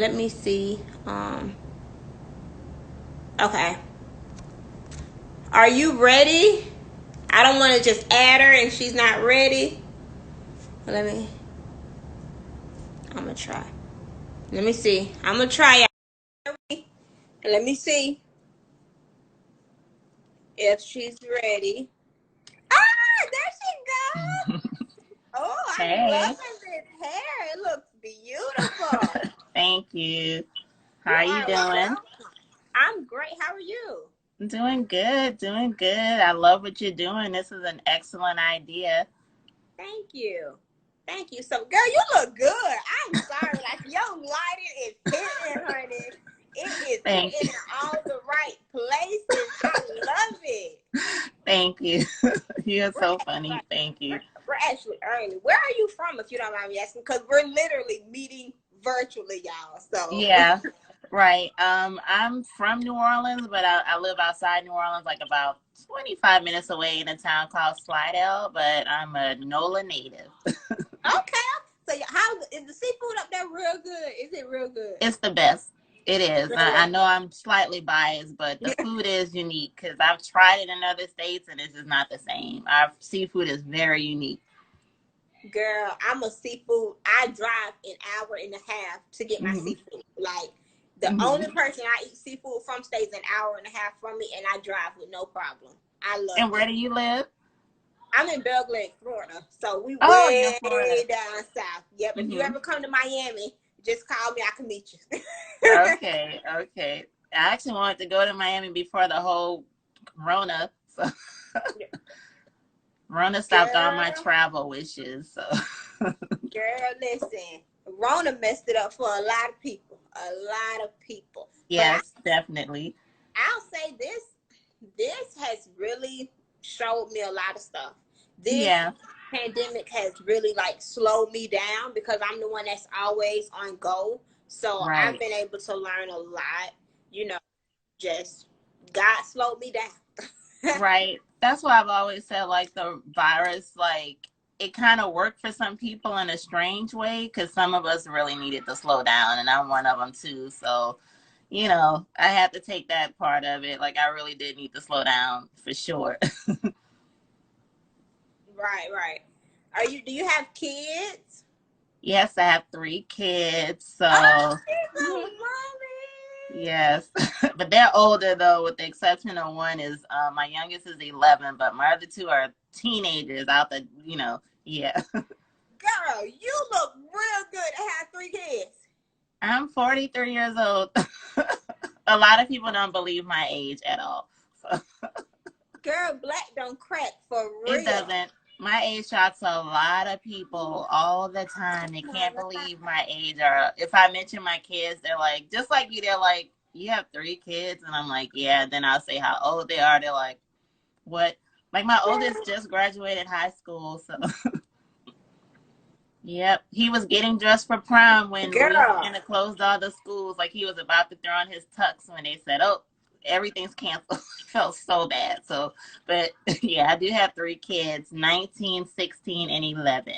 Let me see. Okay. Are you ready? I don't want to just add her and she's not ready. Let me. I'm gonna try. Let me see. I'm gonna try. Let me see if she's ready. Ah, there she goes. Oh, I'm Hey, loving this hair. It looks beautiful. thank you. How You are you are doing? welcome. I'm great. How are you? Doing good, doing good. I love what you're doing. This is an excellent idea. Thank you. Thank you. So, girl, you look good. I'm sorry. Like, your lighting is hitting, honey. It is Thank hitting you. in all the right places. I love it. Thank you. You're We're so actually, funny. Thank you. we're actually early. Where are you from, if you don't mind me asking? Because we're literally meeting virtually, y'all. So, Yeah, right. I'm from New Orleans, but I live outside New Orleans, like about 25 minutes away in a town called Slidell, but I'm a NOLA native. okay. So, how is the seafood up there real good? Is it real good? It's the best. It is. I Really? know I'm slightly biased, but the Yeah. food is unique because I've tried it in other states and it's just not the same. Our seafood is very unique. Girl, I'm a seafood. I drive an hour and a half to get my Hmm. seafood. Like, the Hmm. only person I eat seafood from stays an hour and a half from me, and I drive with no problem. I love And where it. do you live? I'm in Belle Glade, Florida, so we Oh, you're in way Florida. down south. Yep. If you Hmm. ever come to Miami, just call me. I can meet you. Okay, okay. I actually wanted to go to Miami before the whole Rona. So Rona stopped all my Girl, travel wishes. So girl, listen. Rona messed it up for a lot of people. A lot of people. But yes, definitely. I'll say this has really showed me a lot of stuff. This Yeah, pandemic has really like slowed me down because I'm the one that's always on go. So I've right. been able to learn a lot, you know, just God slowed me down. Right. That's why I've always said like the virus, like it kind of worked for some people in a strange way because some of us really needed to slow down, and I'm one of them too. So, I had to take that part of it. Like I really did need to slow down for sure. Right, right. Do you have kids? Yes, I have three kids, Oh, so she's a mhm, mommy. yes, but they're older though, with the exception of one is my youngest is 11, but my other two are teenagers out the, yeah. Girl, you look real good to have three kids. I'm 43 years old. A lot of people don't believe my age at all. So Girl, black don't crack for it real. doesn't. My age shocks a lot of people all the time. They can't believe my age. Or if I mention my kids, they're like, just like you, they're like, you have three kids? And I'm like, yeah. Then I'll say how old they are. They're like, what? Like my oldest just graduated high school. So, yep. He was getting dressed for prom when Girl, Louisiana closed all the schools. Like he was about to throw on his tux when they said, oh, everything's canceled. Felt so bad. So, but yeah, I do have three kids, 19, 16, and 11.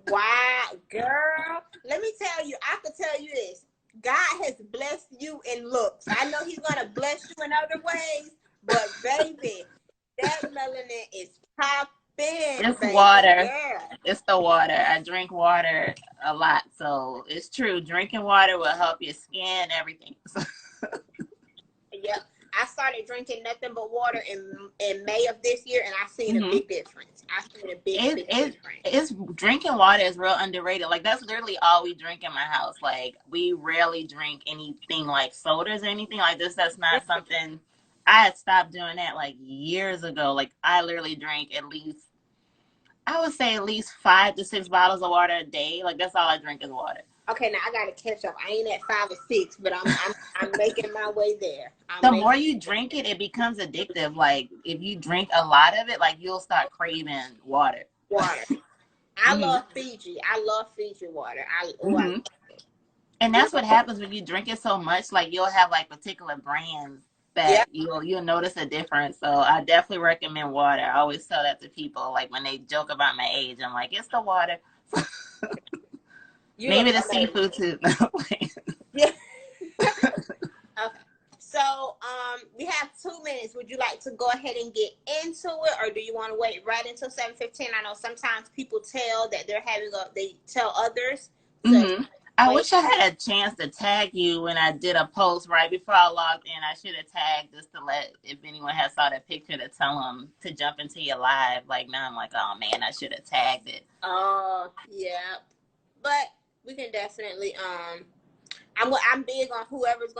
why, girl? Let me tell you, I can tell you this. God has blessed you in looks. I know He's gonna bless you in other ways, but baby, that melanin is popping, It's baby water. girl. It's the water. I drink water a lot. So it's true. Drinking water will help your skin, everything. Yep. I started drinking nothing but water in May of this year, and I seen a Hmm. big difference. I seen a it, big it difference. it's drinking water is real underrated. Like that's literally all we drink in my house. Like we rarely drink anything like sodas or anything like this. That's not something. I had stopped doing that like years ago. Like I literally drink at least, I would say at least 5 to 6 bottles of water a day. Like that's all I drink is water. Okay, now I gotta catch up. I ain't at 5 or 6, but I'm making my way there. I'm The more making you drink it, it becomes addictive. Like if you drink a lot of it, like you'll start craving water. water. I Hmm. love Fiji. I love Fiji water. I love Hmm. And that's what happens when you drink it so much. Like you'll have like particular brands yeah. that you'll notice a difference. So I definitely recommend water. I always tell that to people. Like when they joke about my age, I'm like, it's the water. You Maybe look the amazing. seafood too. Yeah. Okay. So, we have 2 minutes. Would you like to go ahead and get into it, or do you want to wait right until 7:15? I know sometimes people tell that they tell others to Hmm. I wait. wish I had a chance to tag you when I did a post right before I logged in. I should have tagged just to let, if anyone has saw that picture, to tell them to jump into your live. Like now I'm like, oh man, I should have tagged it. Oh, yeah. But we can definitely I'm big on whoever's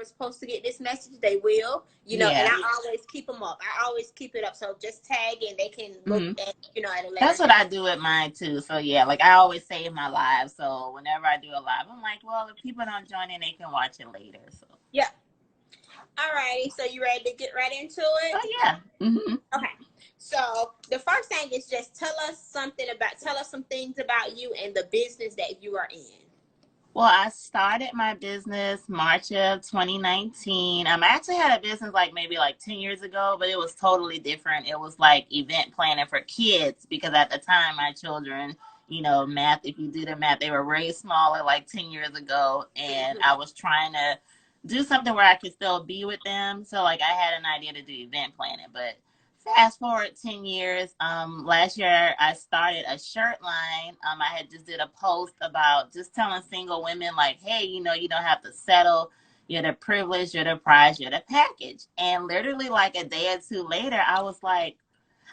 supposed to get this message, they will, and Yeah. I always keep them up. I always keep it up. So just tag and they can look Hmm. at, at a later That's what date. I do with mine too. So yeah, like I always save my live. So whenever I do a live, I'm like, well, if people don't join in, they can watch it later. So. Yeah. All righty. So you ready to get right into it? Oh yeah. Hmm. Okay. So the first thing is just tell us some things about you and the business that you are in. Well, I started my business March of 2019. I actually had a business like maybe like 10 years ago, but it was totally different. It was like event planning for kids because at the time my children, math, if you do the math, they were very smaller like 10 years ago. And Mm-hmm. I was trying to do something where I could still be with them. So like I had an idea to do event planning, but fast forward 10 years, last year I started a shirt line. I had just did a post about just telling single women like, hey, you don't have to settle. You're the privilege, you're the prize, you're the package. And literally like a day or two later, I was like,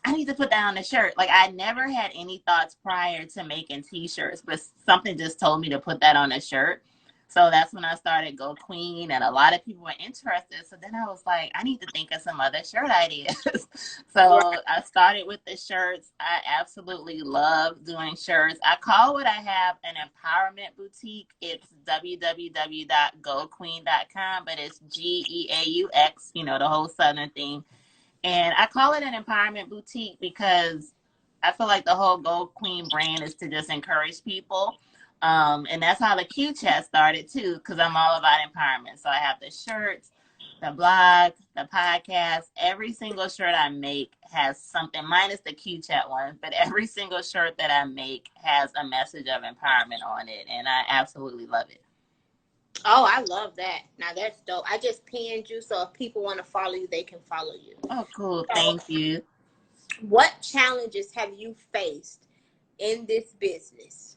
I need to put that on a shirt. Like I never had any thoughts prior to making t-shirts, but something just told me to put that on a shirt. So that's when I started Go Queen, and a lot of people were interested. So then I was like, I need to think of some other shirt ideas. So Right. I started with the shirts. I absolutely love doing shirts. I call what I have an empowerment boutique. It's www.goqueen.com, but it's GEAUX, the whole Southern thing. And I call it an empowerment boutique because I feel like the whole Gold Queen brand is to just encourage people. And that's how the Q chat started too, because I'm all about empowerment. So I have the shirts, the blog, the podcast. Every single shirt I make has something, minus the Q chat one, but every single shirt that I make has a message of empowerment on it. And I absolutely love it. Oh, I love that. Now that's dope. I just pinned you, so if people want to follow you, they can follow you. Oh, cool. So, Thank you. what challenges have you faced in this business?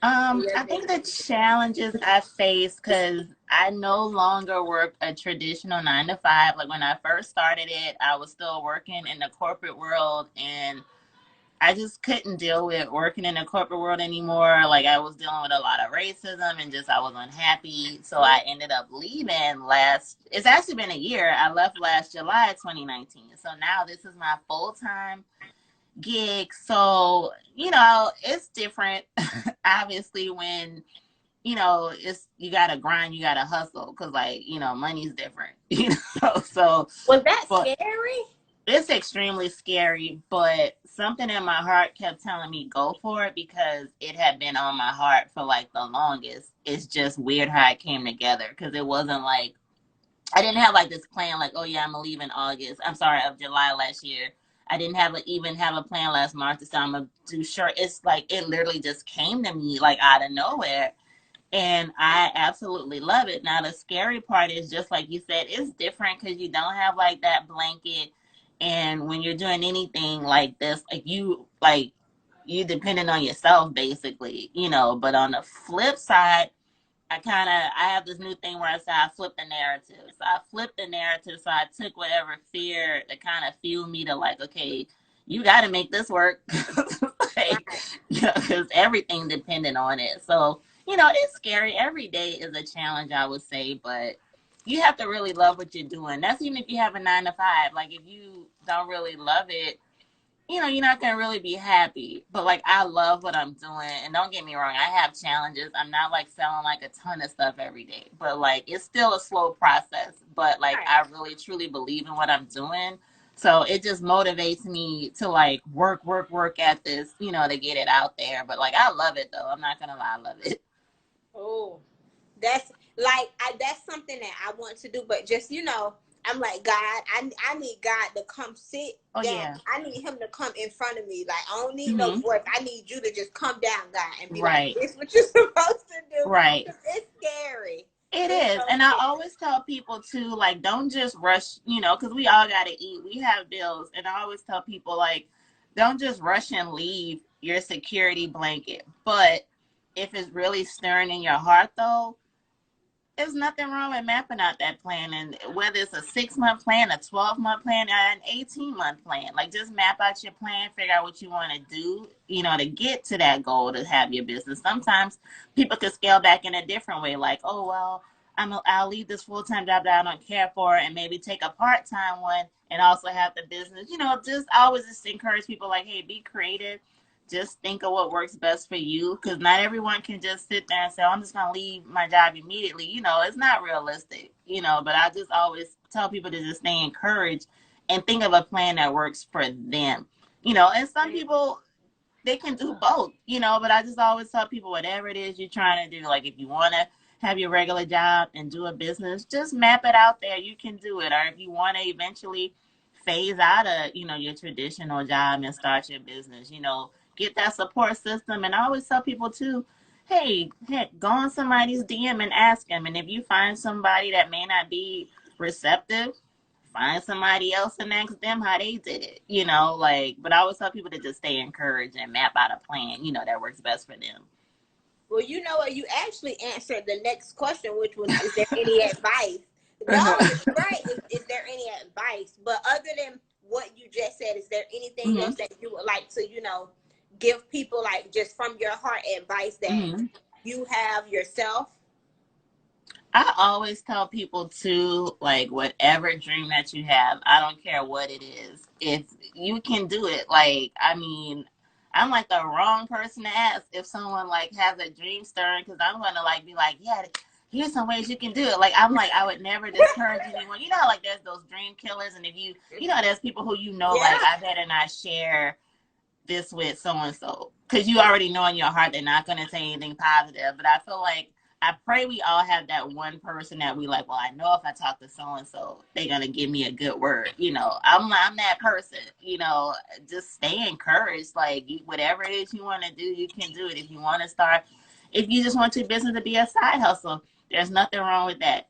I think the challenges I face because I no longer work a traditional 9 to 5. Like when I first started it, I was still working in the corporate world, and I just couldn't deal with working in the corporate world anymore. Like I was dealing with a lot of racism and just I was unhappy. So I ended up leaving it's actually been a year. I left last July 2019. So now this is my full-time gig. So, it's different. Obviously, when, it's you gotta grind, you gotta hustle, because like, money's different, So Was that but scary? it's extremely scary, but something in my heart kept telling me go for it because it had been on my heart for like the longest. It's just weird how it came together because it wasn't like I didn't have like this plan, like, oh yeah, I'm gonna leave in August. I'm sorry, of July last year. I didn't even have a plan last March to say I'm gonna do short. It's like it literally just came to me like out of nowhere. And I absolutely love it. Now the scary part is just like you said, it's different because you don't have like that blanket. And when you're doing anything like this, you dependent on yourself basically, But on the flip side, I have this new thing where I say I flip the narrative. So I flipped the narrative. So I took whatever fear that kind of fueled me to like, okay, you got to make this work. Like, Right. because everything depended on it. So, it's scary. Every day is a challenge, I would say, but you have to really love what you're doing. That's even if you have a 9 to 5. Like if you don't really love it, you're not gonna really be happy. But like I love what I'm doing. And don't get me wrong, I have challenges. I'm not like selling like a ton of stuff every day. But like it's still a slow process. But like Right. I really truly believe in what I'm doing. So it just motivates me to like work at this, to get it out there. But like I love it though. I'm not gonna lie, I love it. Oh, that's like that's something that I want to do, but just I'm like, God, I need God to come sit Oh down. yeah. I need him to come in front of me. Like, I don't need no Mm-hmm. voice. I need you to just come down, God, and be like, Right. this what you're supposed to do. Right. It's scary. It It's is. so And I scary. always tell people too, like, don't just rush, because we all got to eat. We have bills. And I always tell people, like, don't just rush and leave your security blanket. But if it's really stirring in your heart, though, there's nothing wrong with mapping out that plan. And whether it's a 6-month plan, a 12-month plan, or an 18-month plan, like just map out your plan, figure out what you want to do, to get to that goal to have your business. Sometimes people could scale back in a different way, like, oh, well, I'll leave this full-time job that I don't care for and maybe take a part-time one and also have the business. Just I always just encourage people like, hey, be creative, just think of what works best for you, because not everyone can just sit there and say, oh, I'm just going to leave my job immediately. It's not realistic, but I just always tell people to just stay encouraged and think of a plan that works for them. And some people, they can do both, but I just always tell people whatever it is you're trying to do, like if you want to have your regular job and do a business, just map it out there. You can do it. Or if you want to eventually phase out of, your traditional job and start your business, get that support system. And I always tell people too, hey, heck, go on somebody's DM and ask them. And if you find somebody that may not be receptive, find somebody else and ask them how they did it, but I always tell people to just stay encouraged and map out a plan, that works best for them. Well, you know what? You actually answered the next question, which was, is there any advice? No, you're right. Is there any advice? But other than what you just said, is there anything else that you would like to, give people, like just from your heart, advice that you have yourself? I always tell people to, like, whatever dream that you have, I don't care what it is, if you can do it. Like, I mean, I'm like the wrong person to ask if someone like has a dream stirring, because I'm gonna like be like, yeah, here's some ways you can do it. Like, I'm like, I would never discourage anyone. Like there's those dream killers, and if there's people who like, I better not share this with so and so, because you already know in your heart they're not going to say anything positive. But I feel like, I pray we all have that one person that we like, well, I know if I talk to so and so, they're going to give me a good word. I'm that person. Just stay encouraged. Like, whatever it is you want to do, you can do it. If you want to start, if you just want your business to be a side hustle, there's nothing wrong with that.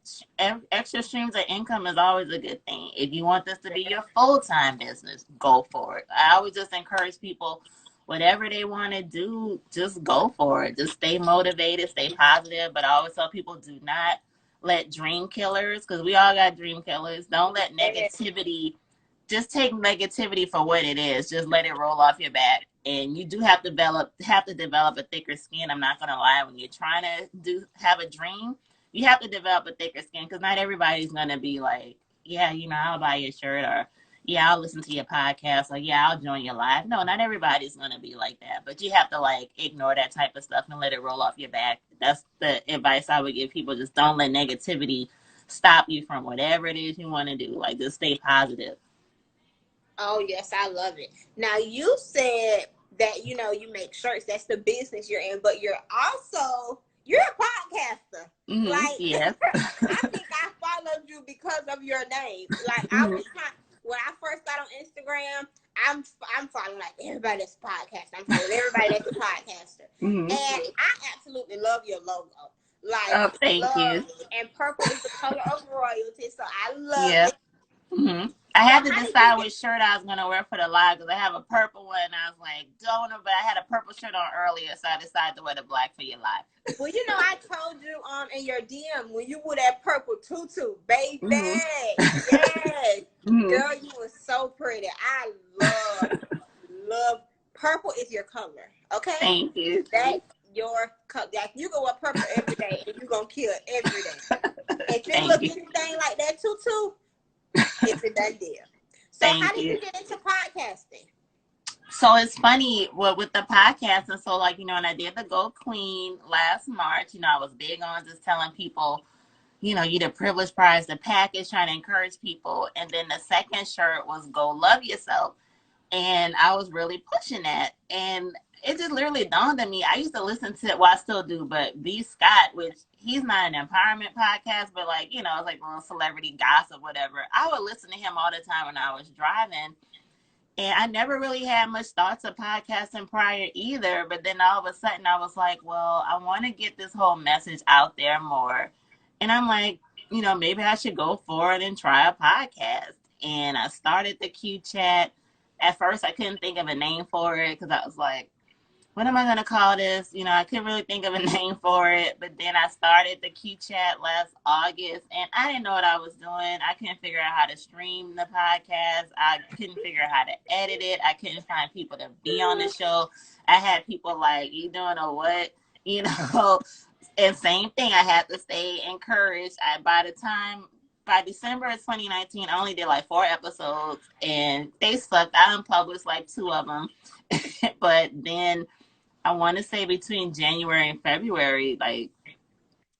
Extra streams of income is always a good thing. If you want this to be your full-time business, go for it. I always just encourage people, whatever they want to do, just go for it. Just stay motivated, stay positive. But I always tell people, do not let dream killers, because we all got dream killers. Don't let negativity, just take negativity for what it is. Just let it roll off your back. And you do have to develop a thicker skin. I'm not going to lie. When you're trying to have a dream, you have to develop a thicker skin, because not everybody's going to be like, yeah, I'll buy your shirt, or yeah, I'll listen to your podcast, or yeah, I'll join your live. No, not everybody's going to be like that. But you have to like ignore that type of stuff and let it roll off your back. That's the advice I would give people. Just don't let negativity stop you from whatever it is you want to do. Like, just stay positive. Oh, yes, I love it. Now, you said that, you make shirts. That's the business you're in. But you're a podcaster. Like, yes. I think I followed you because of your name. Like, I was when I first got on Instagram, I'm following like everybody that's a podcaster. I'm following everybody that's a podcaster. And I absolutely love your logo. Like, oh, thank you. And purple is the color of royalty, so I love it. I had to decide which shirt I was going to wear for the live, because I have a purple one, and I was like, don't know, but I had a purple shirt on earlier, so I decided to wear the black for your live. Well, I told you in your DM, when you wore that purple tutu, baby, yes, girl, you were so pretty. I love purple is your color, okay? Thank you. That's your color. Like, you go wear purple every day, and you're going to kill every day. If you look anything like that tutu, it's a done deal. So how did you get into podcasting? So it's funny with the podcast. And so, like, when I did the Go Queen last March, I was big on just telling people, you the privilege prize, the package, trying to encourage people. And then the second shirt was Go Love Yourself. And I was really pushing that. And it just literally dawned on me. I used to listen to, well, I still do, but B. Scott, which he's not an empowerment podcast, but like, you know, it's like a little celebrity gossip, whatever. I would listen to him all the time when I was driving. And I never really had much thoughts of podcasting prior either. But then all of a sudden I was like, well, I want to get this whole message out there more. And I'm like, you know, maybe I should go forward and try a podcast. And I started the Q Chat. At first, I couldn't think of a name for it because I was like, what am I going to call this? You know, I couldn't really think of a name for it. But then I started the Q Chat last August, and I didn't know what I was doing. I couldn't figure out how to stream the podcast. I couldn't figure out how to edit it. I couldn't find people to be on the show. I had people like, you doing a what? You know, and same thing. I had to stay encouraged. By December of 2019, I only did like 4 episodes, and they sucked. I unpublished like 2 of them. But then I want to say between January and February, like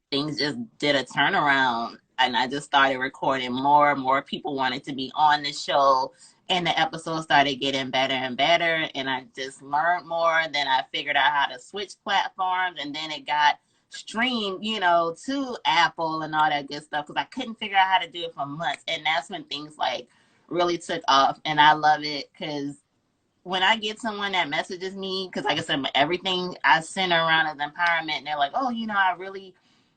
things just did a turnaround, and I just started recording more. More people wanted to be on the show, and the episodes started getting better and better. And I just learned more. Then I figured out how to switch platforms, and then it got streamed, you know, to Apple and all that good stuff because I couldn't figure out how to do it for months. And that's when things like really took off, and I love it because when I get someone that messages me, because like I said, everything I center around is empowerment, and they're like, oh, you know, I really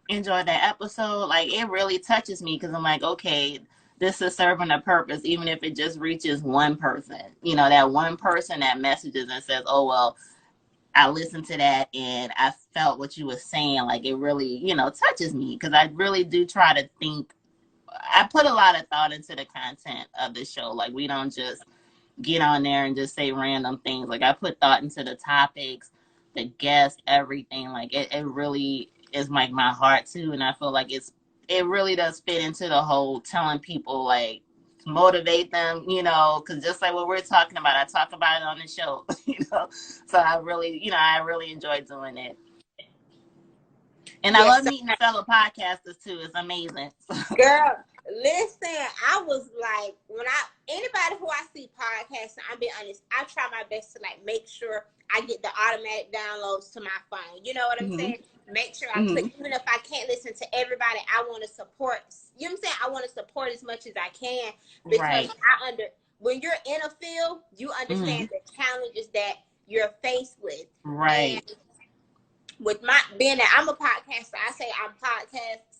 enjoyed that episode. Like, it really touches me because I'm like, okay, this is serving a purpose, even if it just reaches one person. You know, that one person that messages and says, oh, well, I listened to that and I felt what you were saying. Like, it really, you know, touches me because I really do try to think. I put a lot of thought into the content of the show. Like, we don't just get on there and just say random things. Like, I put thought into the topics, the guests, everything. Like, it really is like my heart too. And I feel like it really does fit into the whole telling people, like, motivate them, you know, because just like what we're talking about, I talk about it on the show, you know. So I really enjoy doing it. And I love meeting fellow podcasters too. It's amazing. Girl, listen, I was like, anybody who I see podcasting, I'll be honest, I try my best to like make sure I get the automatic downloads to my phone. You know what I'm saying? Make sure I click, even if I can't listen to everybody, I want to support, you know what I'm saying? I want to support as much as I can because when you're in a field, you understand the challenges that you're faced with. Right. And with my being that I'm a podcaster, I say I'm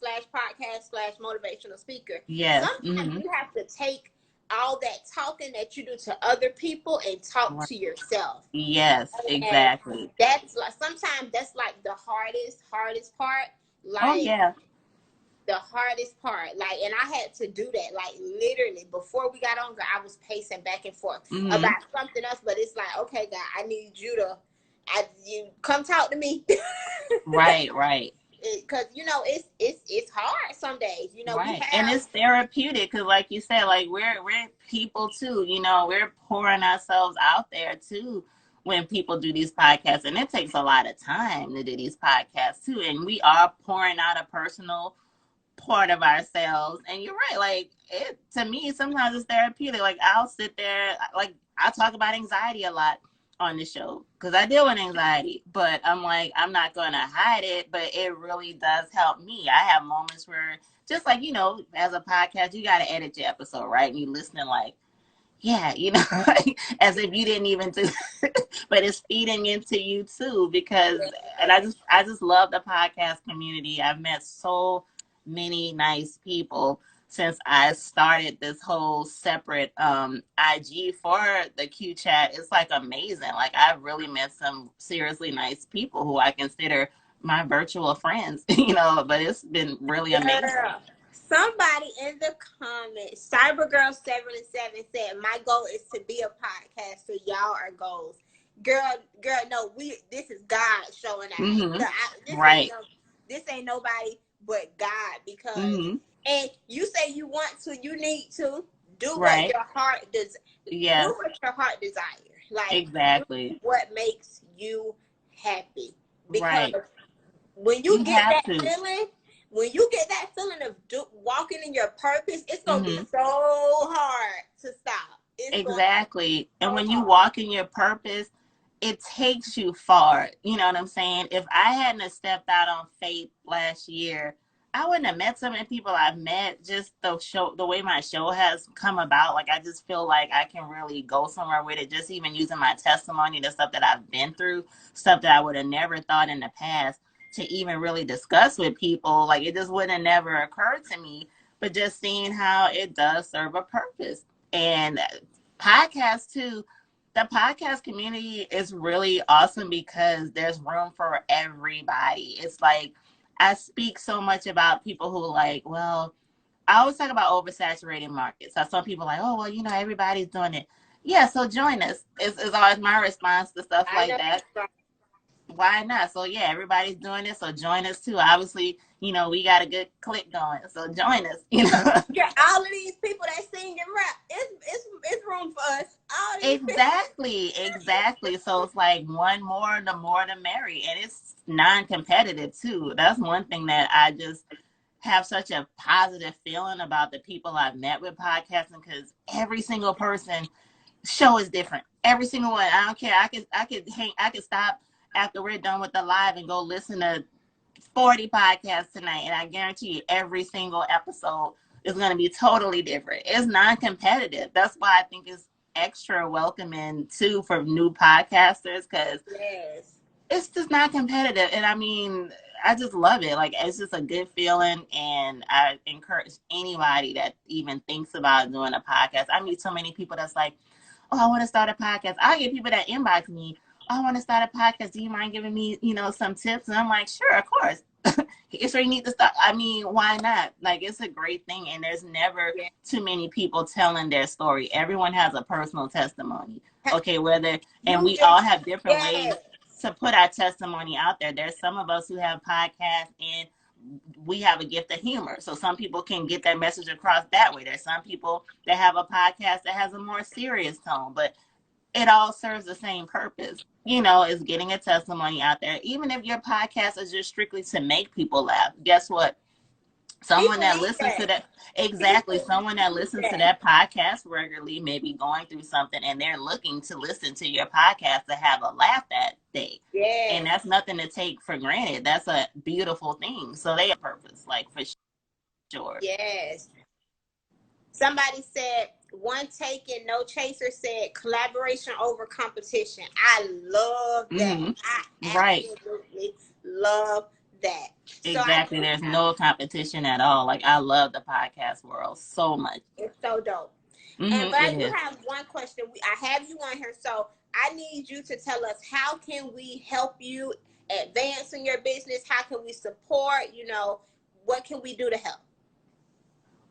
podcast/motivational speaker. Yes. Sometimes you have to take all that talking that you do to other people and talk to yourself. Yes, and exactly. That's like sometimes that's like the hardest part. Like, the hardest part. Like, and I had to do that. Like, literally before we got on, I was pacing back and forth about something else. But it's like, okay, God, I need you to. You come talk to me. Right. Because you know it's hard some days. You know, and it's therapeutic because, like you said, like we're people too. You know, we're pouring ourselves out there too when people do these podcasts, and it takes a lot of time to do these podcasts too. And we are pouring out a personal part of ourselves. And you're right. Like, it to me, sometimes it's therapeutic. Like, I'll sit there, like I talk about anxiety a lot on the show because I deal with anxiety, but I'm like, I'm not going to hide it, but it really does help me. I have moments where, just like, you know, as a podcast, you got to edit your episode, right? And you listening like, yeah, you know, like, as if you didn't even do but it's feeding into you too, because, and I just love the podcast community. I've met so many nice people since I started this whole separate IG for the Q Chat. It's like amazing. Like, I've really met some seriously nice people who I consider my virtual friends, you know, but it's been really amazing. Somebody in the comments, CyberGirl77 said, my goal is to be a podcaster. Y'all are goals. Girl, no, this is God showing out. This ain't nobody but God, because and you say you want to, you need to do what your heart does. Do what your heart desire. Like, exactly what makes you happy. Because when you get that feeling, of walking in your purpose, it's gonna be so hard to stop. And when you walk in your purpose, it takes you far. You know what I'm saying? If I hadn't have stepped out on faith last year, I wouldn't have met so many people I've met. Just the way my show has come about. Like, I just feel like I can really go somewhere with it. Just even using my testimony, the stuff that I've been through, stuff that I would have never thought in the past to even really discuss with people. Like, it just wouldn't have never occurred to me. But just seeing how it does serve a purpose. And podcasts too, the podcast community is really awesome because there's room for everybody. It's like, I speak so much about people who like, well, I always talk about oversaturated markets. So some people are like, oh, well, you know, everybody's doing it. Yeah, so join us. Is always my response to stuff like that. Why not? So yeah, everybody's doing it, so join us too. Obviously, you know, we got a good click going, so join us. You know, yeah, all of these people that sing and rap, it's room for us. All these exactly. So it's like one more, the more the merry, and it's non-competitive too. That's one thing that I just have such a positive feeling about the people I've met with podcasting, because every single person show is different. Every single one. I don't care. I could stop after we're done with the live and go listen to 40 podcasts tonight, and I guarantee you every single episode is going to be totally different. It's non-competitive. That's why I think it's extra welcoming too for new podcasters, because it's just not competitive. And I mean, I just love it. Like, it's just a good feeling, and I encourage anybody that even thinks about doing a podcast. I meet so many people that's like, oh, I want to start a podcast. I get people that inbox me, oh, I want to start a podcast. Do you mind giving me, you know, some tips? And I'm like, sure, of course. It's where you need to start. I mean, why not? Like, it's a great thing. And there's never too many people telling their story. Everyone has a personal testimony. Okay, and we all have different ways to put our testimony out there. There's some of us who have podcasts and we have a gift of humor. So some people can get that message across that way. There's some people that have a podcast that has a more serious tone, but it all serves the same purpose. You know, is getting a testimony out there. Even if your podcast is just strictly to make people laugh, guess what? Someone that listens to that, someone that listens to that podcast regularly may be going through something, and they're looking to listen to your podcast to have a laugh that day. Yeah. And that's nothing to take for granted. That's a beautiful thing. So they have purpose, like, for sure. Yes. Somebody said, one taken, no chaser said, collaboration over competition. I love that. Mm-hmm. I absolutely love that. Exactly. So there's no competition at all. Like, I love the podcast world so much. It's so dope. Mm-hmm, but I do have one question. I have you on here, so I need you to tell us, how can we help you advance in your business? How can we support? You know, what can we do to help?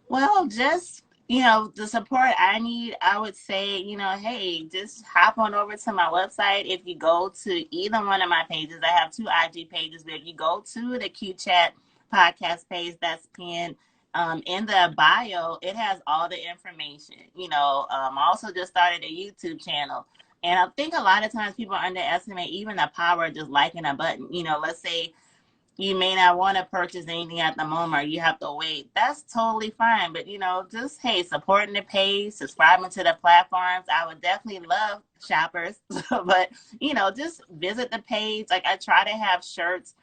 Well, just, you know, the support I need, I would say, you know, hey, just hop on over to my website. If you go to either one of my pages, I have 2 IG pages, but if you go to the Q Chat podcast page that's pinned in the bio, it has all the information. You know, I also just started a YouTube channel. And I think a lot of times people underestimate even the power of just liking a button. You know, let's say you may not want to purchase anything at the moment, or you have to wait. That's totally fine. But, you know, just, hey, supporting the page, subscribing to the platforms. I would definitely love shoppers. But, you know, just visit the page. Like, I try to have shirts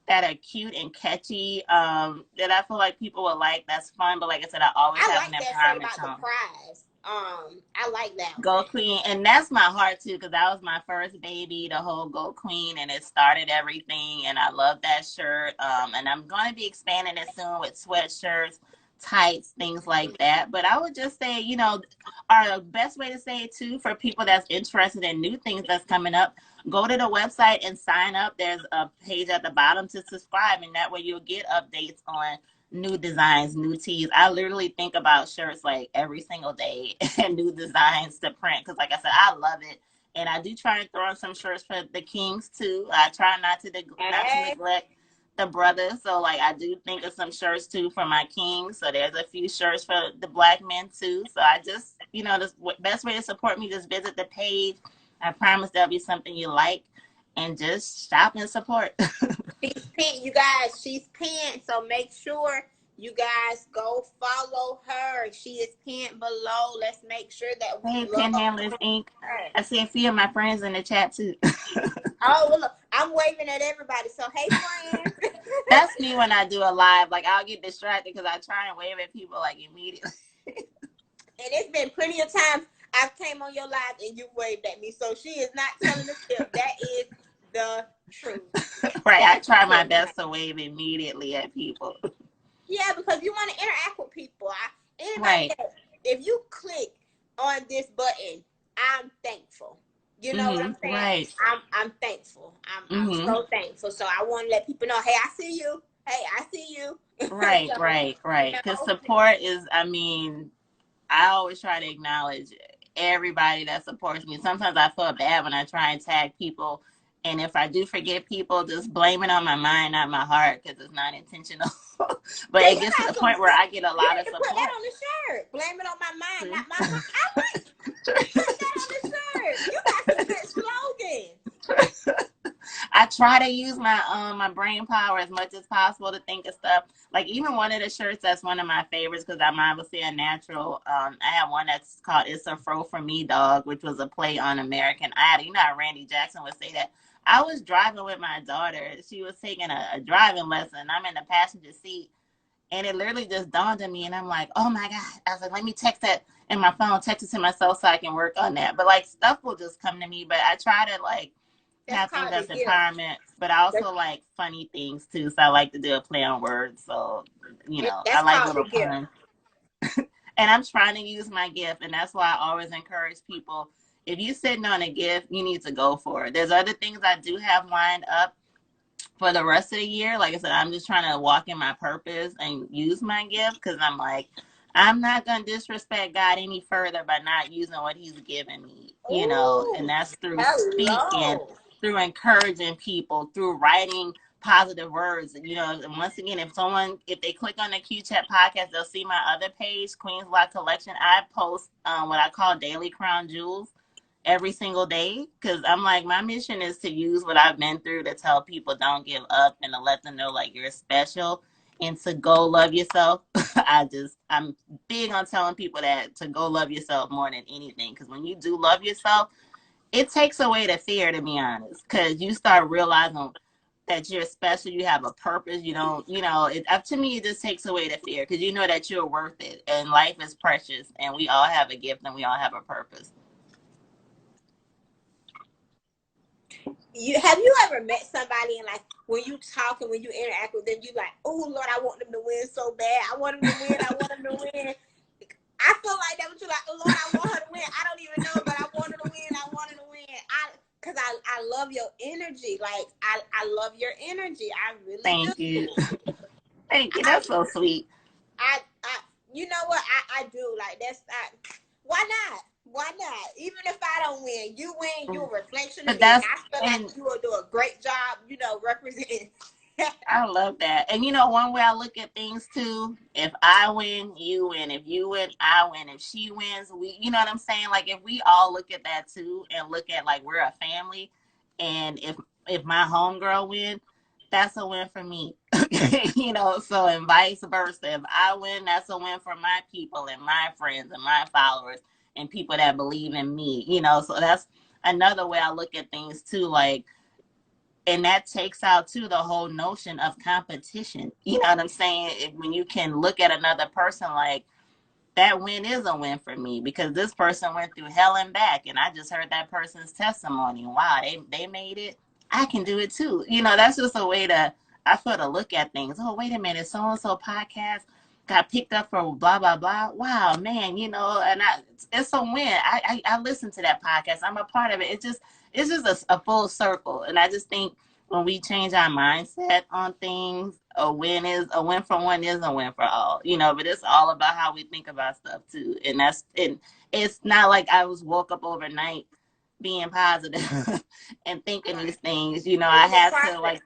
that are cute and catchy, that I feel like people will like. That's fun. But like I said, I always have an empowerment tone. I like that. Go Queen. And that's my heart too, because that was my first baby, the whole Go Queen, and it started everything. And I love that shirt. And I'm going to be expanding it soon with sweatshirts, tights, things like that. But I would just say, you know, our best way to say it too, for people that's interested in new things that's coming up, go to the website and sign up. There's a page at the bottom to subscribe, and that way you'll get updates on new designs, new tees. I literally think about shirts like every single day and new designs to print, because like I said, I love it. And I do try and throw in some shirts for the kings too. I try not to neglect the brothers. So like, I do think of some shirts too for my kings. So there's a few shirts for the black men too. So I just, you know, the best way to support me, just visit the page. I promise there'll be something you like, and just shop and support. She's pinned, you guys. She's pinned, so make sure You guys go follow her. She is pinned below. Let's make sure that we Hey, love Panhandlers Inc. her. I see a few of my friends in the chat too. Oh, well, look, I'm waving at everybody. So, hey, friends. That's me when I do a live. Like, I'll get distracted because I try and wave at people like immediately. And it's been plenty of times I've came on your live and you waved at me. So she is not telling the truth. That is the truth. Right. I try my best to wave immediately at people. Yeah, because you want to interact with people. Right. If you click on this button, I'm thankful. You know what I'm saying? Right. I'm thankful. I'm so thankful. So I want to let people know, hey, I see you. Hey, I see you. Right, So, right. Because support is, I mean, I always try to acknowledge everybody that supports me. Sometimes I feel bad when I try and tag people. And if I do forget people, just blame it on my mind, not my heart, because it's not intentional. But it gets to the point where I get a lot of support. Put that on the shirt. Blame it on my mind, not my heart. I like put that on the shirt. You got some good slogans. I try to use my brain power as much as possible to think of stuff. Like even one of the shirts that's one of my favorites because I'm obviously a natural. I have one that's called "It's a Fro for Me, Dog," which was a play on American Idol. You know how Randy Jackson would say that. I was driving with my daughter. She was taking a driving lesson. I'm in the passenger seat, and it literally just dawned on me. And I'm like, oh my God. I was like, let me text that in my phone, text it to myself so I can work on that. But like stuff will just come to me. But I try to like have things that's empowerment, but I also like funny things too. So I like to do a play on words. So, you know, I like little puns. And I'm trying to use my gift. And that's why I always encourage people, if you're sitting on a gift, you need to go for it. There's other things I do have lined up for the rest of the year. Like I said, I'm just trying to walk in my purpose and use my gift because I'm like, I'm not going to disrespect God any further by not using what he's given me, you know, and that's through speaking, through encouraging people, through writing positive words, you know. And once again, if they click on the Q-Chat podcast, they'll see my other page, Queen's Lot Collection. I post what I call daily crown jewels every single day because I'm like, my mission is to use what I've been through to tell people don't give up and to let them know like you're special and to go love yourself. I'm big on telling people that to go love yourself more than anything because when you do love yourself, it takes away the fear, to be honest, because you start realizing that you're special, you have a purpose, you don't, you know, to me, it just takes away the fear because you know that you're worth it and life is precious and we all have a gift and we all have a purpose. Have you ever met somebody and like when you talk and when you interact with them, you like, oh Lord, I want them to win so bad. I want them to win. I want them to win. I feel like that, but you're like, oh Lord, I want her to win. I don't even know, but I want her to win. I want her to win. Because I love your energy. Like I love your energy. I really Thank you. Thank you. That's so sweet. You know what? I do. Like why not? Why not? Even if I don't win, you win. You're a reflection of me. I feel like you will do a great job, you know, representing. I love that. And you know, one way I look at things too, if I win, you win. If you win, I win. If she wins, you know what I'm saying? Like if we all look at that too and look at like we're a family and if my homegirl win, that's a win for me. You know, so and vice versa. If I win, that's a win for my people and my friends and my followers and people that believe in me, you know. So that's another way I look at things too, like, and that takes out too the whole notion of competition. You know what I'm saying? When you can look at another person like that win is a win for me because this person went through hell and back and I just heard that person's testimony. Wow, they made it. I can do it too. You know, that's just a way I feel to look at things. Oh, wait a minute, so-and-so podcast got picked up for blah, blah, blah. Wow, man, you know, and it's a win. I listen to that podcast. I'm a part of it. It's just a full circle. And I just think when we change our mindset on things, a win for one is a win for all, you know, but it's all about how we think about stuff too. And it's not like I woke up overnight being positive and thinking these things, you know. I had to like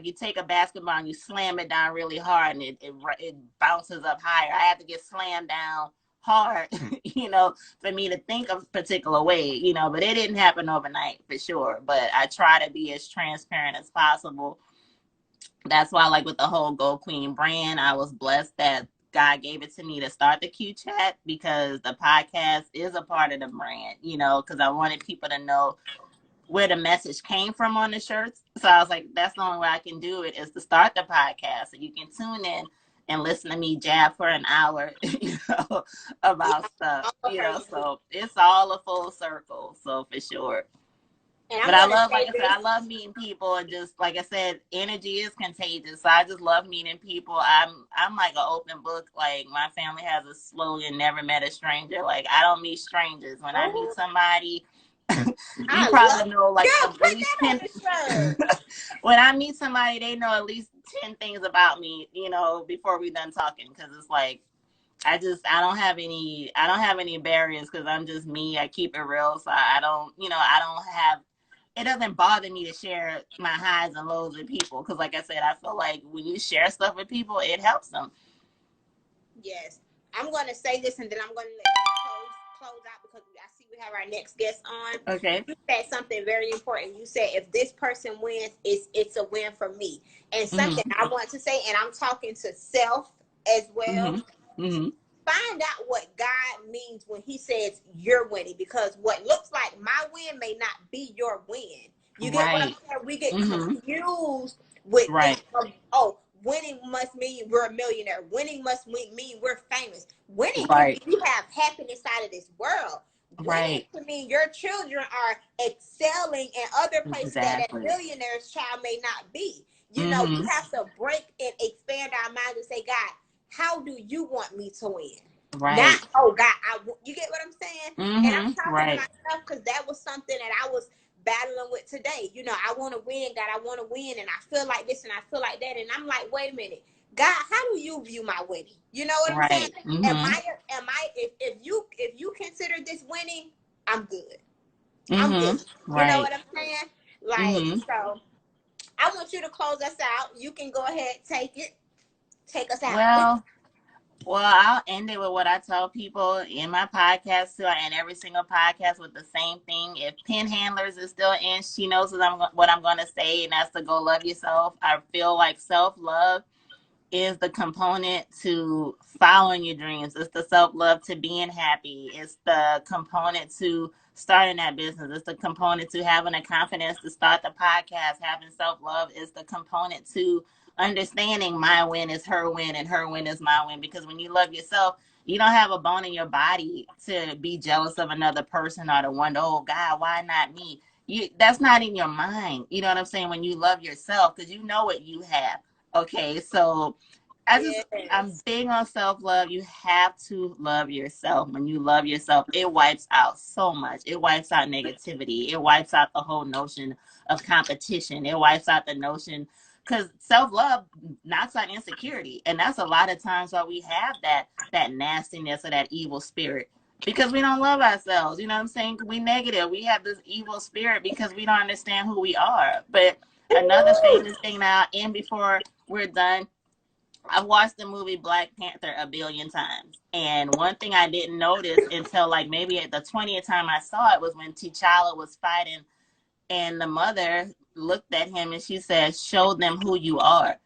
you take a basketball and you slam it down really hard and it bounces up higher. I had to get slammed down hard, you know, for me to think of a particular way, you know, but it didn't happen overnight for sure. But I try to be as transparent as possible That's why, like with the whole Go Queen brand, I was blessed that God gave it to me to start the Q Chat, because the podcast is a part of the brand, you know, because I wanted people to know where the message came from on the shirts. So I was like, that's the only way I can do it is to start the podcast. So you can tune in and listen to me jab for an hour, you know, about stuff, you know. So it's all a full circle. So for sure. And But I love, like I said, I love meeting people, and just like I said, energy is contagious. So I just love meeting people. I'm like an open book. Like my family has a slogan: "Never met a stranger." Like I don't meet strangers. When I meet somebody, you probably know like at least 10. When I meet somebody, they know at least 10 things about me, you know, before we done talking. Because it's like I don't have any barriers, because I'm just me. I keep it real. So I don't, you know, it doesn't bother me to share my highs and lows with people, because like I said, I feel like when you share stuff with people, it helps them. Yes. I'm going to say this, and then I'm going to let you close out, because I see we have our next guest on. Okay. You said something very important. You said if this person wins, it's a win for me. And something I want to say, and I'm talking to self as well. Find out what God means when he says you're winning, because what looks like my win may not be your win. You get what I'm saying? We get confused with winning must mean we're a millionaire. Winning must mean we're famous. Winning can mean you have happiness out of this world. Winning can mean your children are excelling in other places that a millionaire's child may not be. You know, we have to break and expand our minds and say, God, how do you want me to win? Not, oh God, you get what I'm saying? And I'm talking to myself, because that was something that I was battling with today. You know, I want to win, God, I want to win, and I feel like this and I feel like that, and I'm like, wait a minute, God, how do you view my winning? You know what I'm saying? If you consider this winning, I'm good. I'm good. You know what I'm saying? Like, so I want you to close us out. You can go ahead, take us out. Well, I'll end it with what I tell people in my podcast too. I end every single podcast with the same thing. If Pen Handlers is still in, she knows what I'm going to say, and that's to go love yourself. I feel like self-love is the component to following your dreams. It's the self-love to being happy. It's the component to starting that business. It's the component to having the confidence to start the podcast. Having self-love is the component to understanding my win is her win and her win is my win. Because when you love yourself, you don't have a bone in your body to be jealous of another person or to wonder, oh God, why not me? That's not in your mind. You know what I'm saying? When you love yourself, because you know what you have. Okay, so I'm big on self-love. You have to love yourself. When you love yourself, it wipes out so much. It wipes out negativity. It wipes out the whole notion of competition. It wipes out the notion, because self-love knocks out insecurity. And that's a lot of times why we have that nastiness or that evil spirit, because we don't love ourselves. You know what I'm saying? We negative. We have this evil spirit because we don't understand who we are. But another famous thing now, and before we're done, I watched the movie Black Panther a billion times. And one thing I didn't notice until like maybe at the 20th time I saw it was when T'Challa was fighting, and the mother looked at him and she said, show them who you are.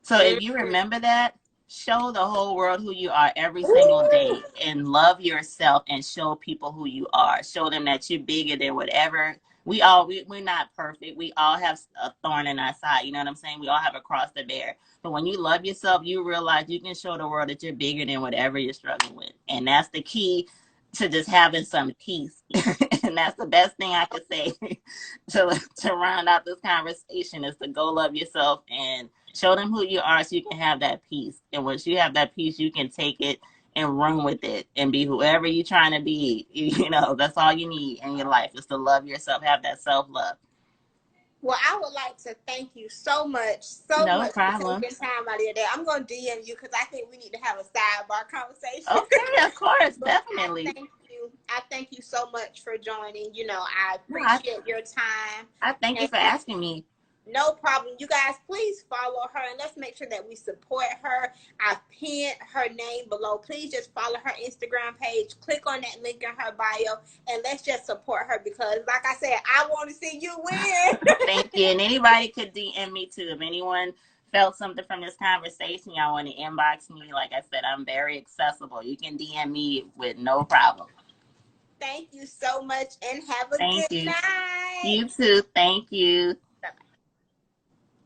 So if you remember that, show the whole world who you are every single day, and love yourself and show people who you are. Show them that you're bigger than whatever. We're not perfect. We all have a thorn in our side. You know what I'm saying? We all have a cross to bear. But when you love yourself, you realize you can show the world that you're bigger than whatever you're struggling with. And that's the key to just having some peace. And that's the best thing I could say to round out this conversation, is to go love yourself and show them who you are, so you can have that peace. And once you have that peace, you can take it and run with it and be whoever you're trying to be. You know, that's all you need in your life, is to love yourself, have that self-love. Well, I would like to thank you so much No much problem. for taking time out of your day. I'm going to DM you, because I think we need to have a sidebar conversation. Okay, of course, definitely. I thank you so much for joining. You know, I appreciate your time. I thank you for asking me. No problem. You guys, please follow her, and let's make sure that we support her. I've pinned her name below. Please just follow her Instagram page. Click on that link in her bio, and let's just support her, because like I said, I want to see you win. Thank you. And anybody could DM me too. If anyone felt something from this conversation, y'all want to inbox me. Like I said, I'm very accessible. You can DM me with no problem. Thank you so much and have a Thank good you. night. You too. Thank you.